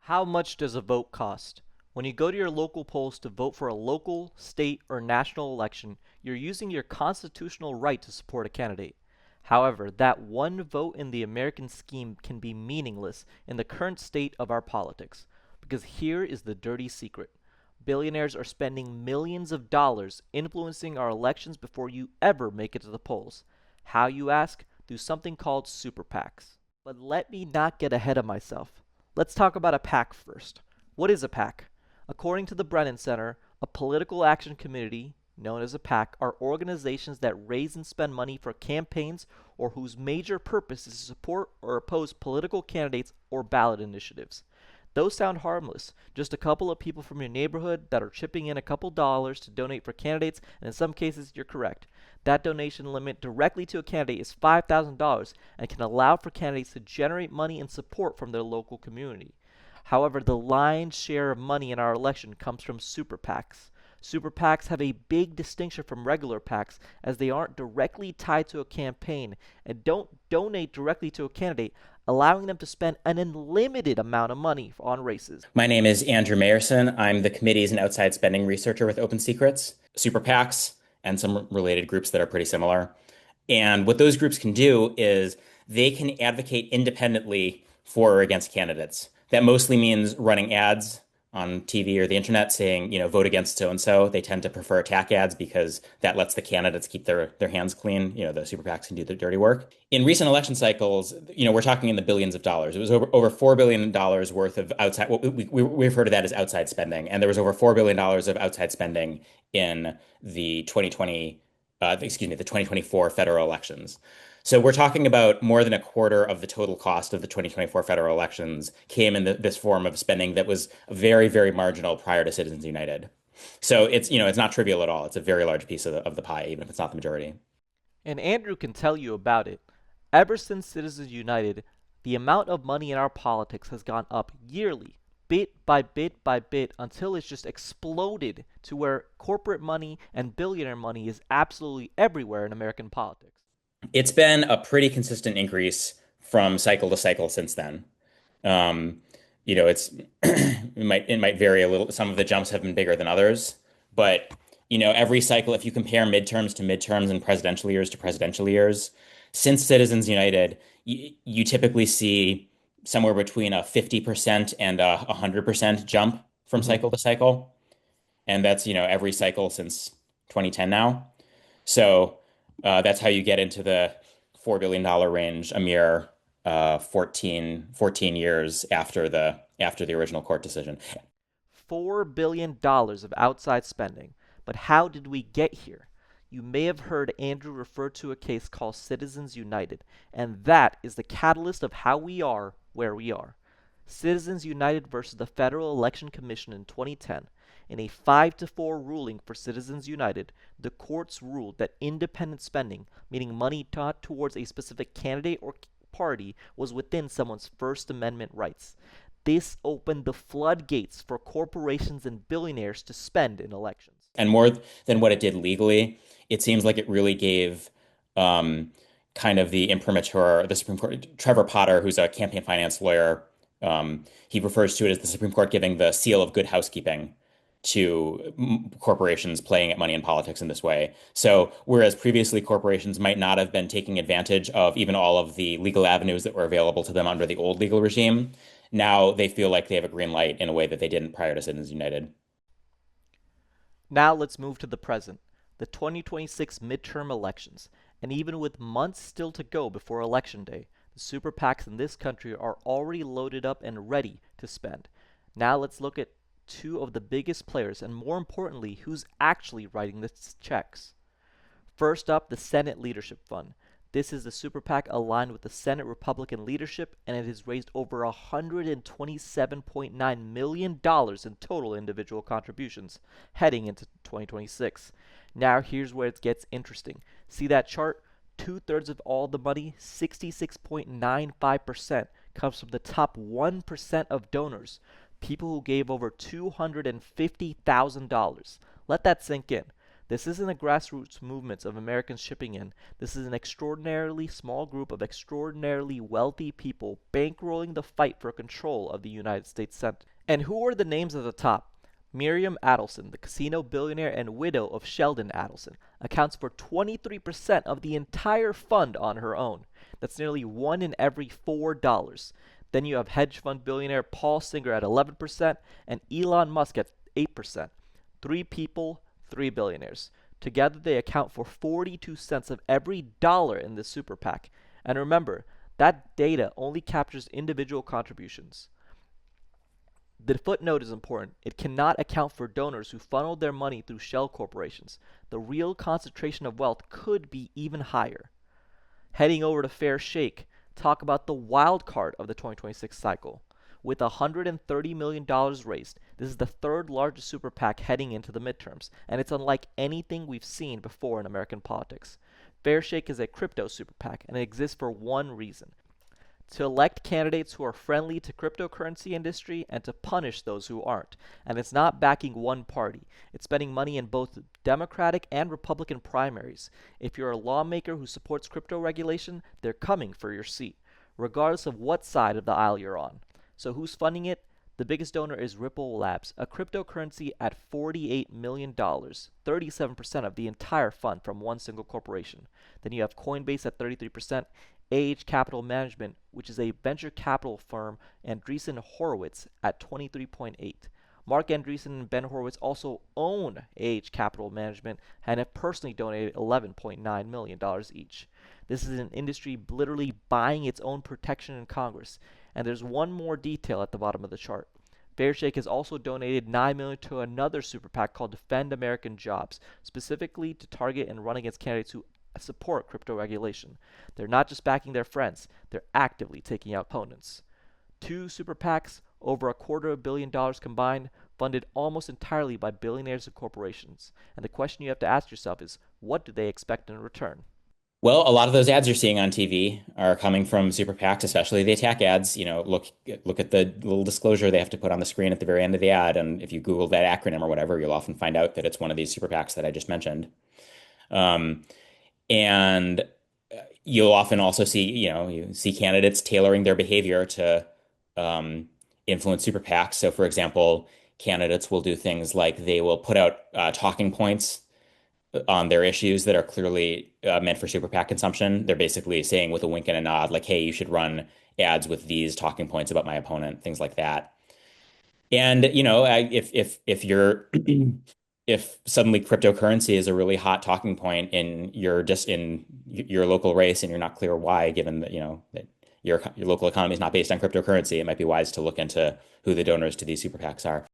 How much does a vote cost? When you go to your local polls to vote for a local, state, or national election, you're using your constitutional right to support a candidate. However, that one vote in the American scheme can be meaningless in the current state of our politics. Because here is the dirty secret. Billionaires are spending millions of dollars influencing our elections before you ever make it to the polls. How, you ask? Through something called super PACs. But let me not get ahead of myself. Let's talk about a PAC first. What is a PAC? According to the Brennan Center, a political action committee, known as a PAC, are organizations that raise and spend money for campaigns or whose major purpose is to support or oppose political candidates or ballot initiatives. Those sound harmless, just a couple of people from your neighborhood that are chipping in a couple dollars to donate for candidates, and in some cases, you're correct. That donation limit directly to a candidate is $5,000 and can allow for candidates to generate money and support from their local community. However, the lion's share of money in our election comes from super PACs. Super PACs have a big distinction from regular PACs as they aren't directly tied to a campaign and don't donate directly to a candidate, allowing them to spend an unlimited amount of money on races. My name is Andrew Mayerson. I'm the committees and outside spending researcher with Open Secrets, Super PACs, and some related groups that are pretty similar. And what those groups can do is they can advocate independently for or against candidates. That mostly means running ads on TV or the internet saying, vote against so and so. They tend to prefer attack ads because that lets the candidates keep their hands clean. The super PACs can do the dirty work. In recent election cycles, we're talking in the billions of dollars. It was over $4 billion worth of outside, we've heard of that as outside spending. And there was over $4 billion of outside spending in the 2024 federal elections. So we're talking about more than a quarter of the total cost of the 2024 federal elections came in this form of spending that was very, very marginal prior to Citizens United. So it's not trivial at all. It's a very large piece of the pie, even if it's not the majority. And Andrew can tell you about it. Ever since Citizens United, the amount of money in our politics has gone up yearly, bit by bit by bit, until it's just exploded to where corporate money and billionaire money is absolutely everywhere in American politics. It's been a pretty consistent increase from cycle to cycle since then. Um, it's it might vary a little. Some of the jumps have been bigger than others, but every cycle, if you compare midterms to midterms and presidential years to presidential years, since Citizens United, you typically see somewhere between a 50% and a 100% jump from Mhm. cycle to cycle, and that's every cycle since 2010 now. So that's how you get into the $4 billion range a mere 14 years after the original court decision. $4 billion of outside spending. But how did we get here? You may have heard Andrew refer to a case called Citizens United, and that is the catalyst of how we are where we are. Citizens United versus the Federal Election Commission in 2010. In a 5 to 4 ruling for Citizens United, the courts ruled that independent spending, meaning money taught towards a specific candidate or party, was within someone's First Amendment rights. This opened the floodgates for corporations and billionaires to spend in elections. And more than what it did legally, it seems like it really gave um, kind of the imprimatur, the Supreme Court. Trevor Potter, who's a campaign finance lawyer, he refers to it as the Supreme Court giving the seal of good housekeeping to corporations playing at money in politics in this way. So, whereas previously corporations might not have been taking advantage of even all of the legal avenues that were available to them under the old legal regime, now they feel like they have a green light in a way that they didn't prior to Citizens United. Now let's move to the present, the 2026 midterm elections. And even with months still to go before Election Day, the super PACs in this country are already loaded up and ready to spend. Now let's look at two of the biggest players, and more importantly, who's actually writing the checks. First up, the Senate Leadership Fund. This is the super PAC aligned with the Senate Republican leadership, and it has raised over $127.9 million in total individual contributions heading into 2026. Now, here's where it gets interesting. See that chart? Two-thirds of all the money, 66.95%, comes from the top 1% of donors, people who gave over $250,000. Let that sink in. This isn't a grassroots movement of Americans chipping in. This is an extraordinarily small group of extraordinarily wealthy people bankrolling the fight for control of the United States Senate. And who are the names at the top? Miriam Adelson, the casino billionaire and widow of Sheldon Adelson, accounts for 23% of the entire fund on her own. That's nearly 1 in every $4. Then you have hedge fund billionaire Paul Singer at 11% and Elon Musk at 8%. Three people, three billionaires. Together they account for 42 cents of every dollar in this super PAC. And remember, that data only captures individual contributions. The footnote is important. It cannot account for donors who funneled their money through shell corporations. The real concentration of wealth could be even higher. Heading over to Fair Shake, talk about the wild card of the 2026 cycle. With $130 million raised, this is the third largest super PAC heading into the midterms, and it's unlike anything we've seen before in American politics. Fair Shake is a crypto super PAC, and it exists for one reason: to elect candidates who are friendly to cryptocurrency industry and to punish those who aren't. And it's not backing one party. It's spending money in both Democratic and Republican primaries. If you're a lawmaker who supports crypto regulation, they're coming for your seat, regardless of what side of the aisle you're on. So who's funding it? The biggest donor is Ripple Labs, a cryptocurrency at $48 million, 37% of the entire fund from one single corporation. Then you have Coinbase at 33%, Capital Management, which is a venture capital firm, Andreessen Horowitz at 23.8. Mark Andreessen and Ben Horowitz also own Capital Management and have personally donated $11.9 million each. This is an industry literally buying its own protection in Congress. And there's one more detail at the bottom of the chart. Fairshake has also donated $9 million to another super PAC called Defend American Jobs, specifically to target and run against candidates who support crypto regulation. They're not just backing their friends, they're actively taking out opponents. Two super PACs, over $250 million combined, funded almost entirely by billionaires and corporations. And the question you have to ask yourself is, what do they expect in return? Well, a lot of those ads you're seeing on TV are coming from super PACs, especially the attack ads. Look at the little disclosure they have to put on the screen at the very end of the ad, and if you Google that acronym or whatever, you'll often find out that it's one of these super PACs that I just mentioned. Um, and you'll often also see, you see candidates tailoring their behavior to influence super PACs. So, for example, candidates will do things like they will put out talking points on their issues that are clearly meant for super PAC consumption. They're basically saying with a wink and a nod, like, "Hey, you should run ads with these talking points about my opponent," things like that. And if you're if suddenly cryptocurrency is a really hot talking point in your local race and you're not clear why, given that that your local economy is not based on cryptocurrency, it might be wise to look into who the donors to these super PACs are.